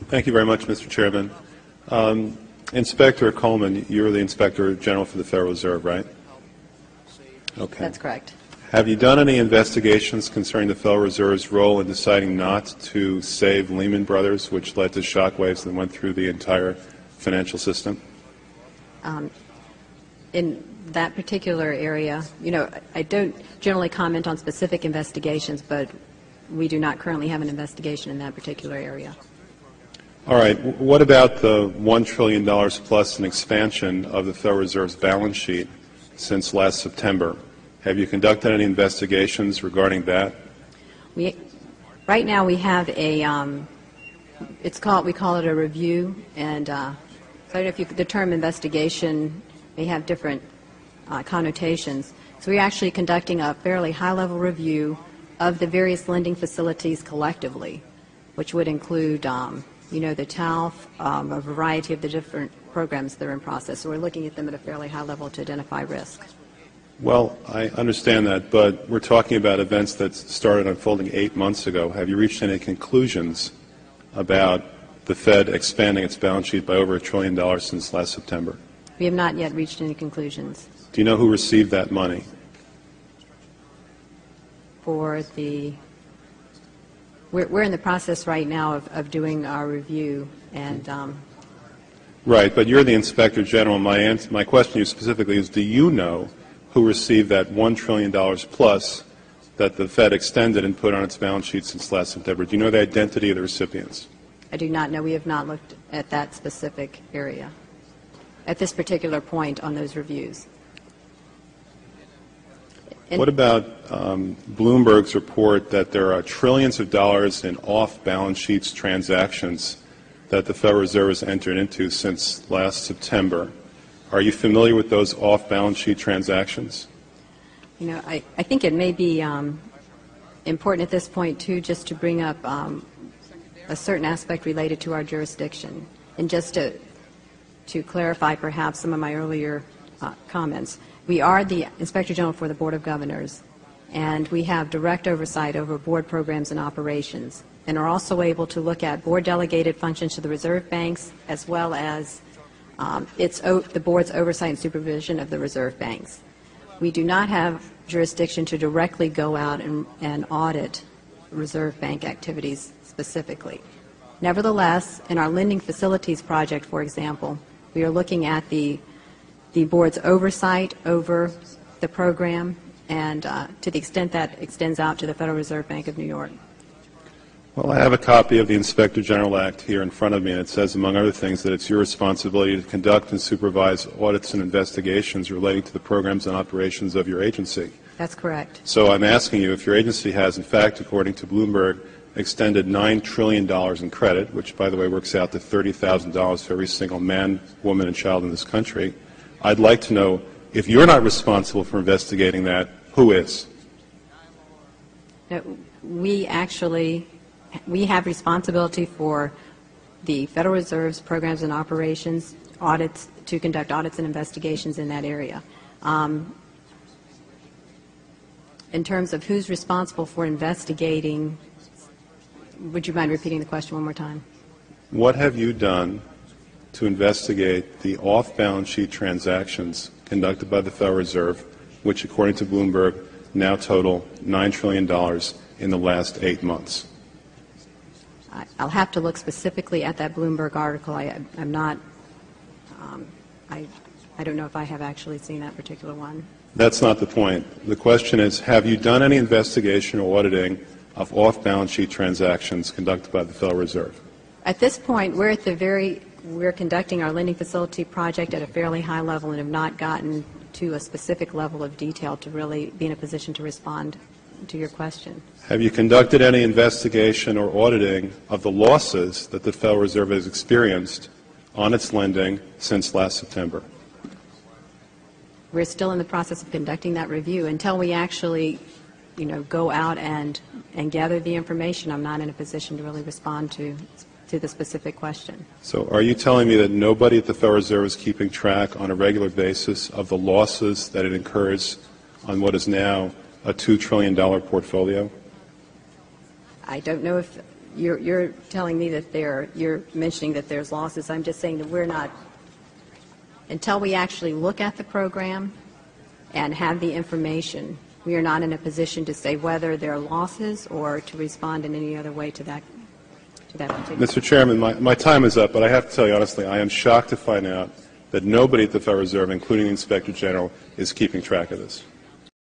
Thank you very much, Mr. Chairman. Inspector Coleman, you're the Inspector General for the Federal Reserve, right? Okay. That's correct. Have you done any investigations concerning the Federal Reserve's role in deciding not to save Lehman Brothers, which led to shockwaves that went through the entire financial system? In that particular area, I don't generally comment on specific investigations, but we do not currently have an investigation in that particular area. All right. What about the $1 trillion plus in expansion of the Federal Reserve's balance sheet since last September? Have you conducted any investigations regarding that? Right now we have a, we call it a review, and I don't know if the term investigation may have different connotations. So we're actually conducting a fairly high-level review of the various lending facilities collectively, which would include, the TALF, a variety of the different programs that are in process. So we're looking at them at a fairly high level to identify risk. Well, I understand that, but we're talking about events that started unfolding 8 months ago. Have you reached any conclusions about the Fed expanding its balance sheet by over $1 trillion since last September? We have not yet reached any conclusions. Do you know who received that money? For the, we're in the process right now of doing our review, and right, but you're the Inspector General. My question to you specifically is, do you know who received that $1 trillion plus that the Fed extended and put on its balance sheet since last September? Do you know the identity of the recipients? I do not know. We have not looked at that specific area at this particular point on those reviews. What about Bloomberg's report that there are trillions of dollars in off-balance sheets transactions that the Federal Reserve has entered into since last September? Are you familiar with those off-balance sheet transactions? I think it may be important at this point, too, just to bring up a certain aspect related to our jurisdiction. And just to clarify perhaps some of my earlier comments, we are the Inspector General for the Board of Governors, and we have direct oversight over board programs and operations, and are also able to look at board-delegated functions to the reserve banks, as well as the board's oversight and supervision of the reserve banks. We do not have jurisdiction to directly go out and audit reserve bank activities specifically. Nevertheless, in our lending facilities project, for example, we are looking at the board's oversight over the program, and to the extent that extends out to the Federal Reserve Bank of New York. Well, I have a copy of the Inspector General Act here in front of me, and it says, among other things, that it's your responsibility to conduct and supervise audits and investigations relating to the programs and operations of your agency. That's correct. So I'm asking you if your agency has, in fact, according to Bloomberg, extended $9 trillion in credit, which, by the way, works out to $30,000 for every single man, woman, and child in this country. I'd like to know, if you're not responsible for investigating that, who is? We have responsibility for the Federal Reserve's programs and operations, audits, to conduct audits and investigations in that area. In terms of who's responsible for investigating, would you mind repeating the question one more time? What have you done to investigate the off-balance sheet transactions conducted by the Federal Reserve, which, according to Bloomberg, now total $9 trillion in the last 8 months? I'll have to look specifically at that Bloomberg article. I'm not, I don't know if I have actually seen that particular one. That's not the point. The question is, have you done any investigation or auditing of off-balance sheet transactions conducted by the Federal Reserve? At this point, we're conducting our lending facility project at a fairly high level and have not gotten to a specific level of detail to really be in a position to respond to your question. Have you conducted any investigation or auditing of the losses that the Federal Reserve has experienced on its lending since last September? We're still in the process of conducting that review. Until we actually, go out and gather the information, I'm not in a position to really respond to the specific question. So are you telling me that nobody at the Federal Reserve is keeping track on a regular basis of the losses that it incurs on what is now a $2 trillion portfolio? I don't know if you're telling me that you're mentioning that there's losses. I'm just saying that we're not, until we actually look at the program and have the information, we are not in a position to say whether there are losses or to respond in any other way to that particular. Mr. Chairman, my time is up, but I have to tell you honestly, I am shocked to find out that nobody at the Federal Reserve, including the Inspector General, is keeping track of this.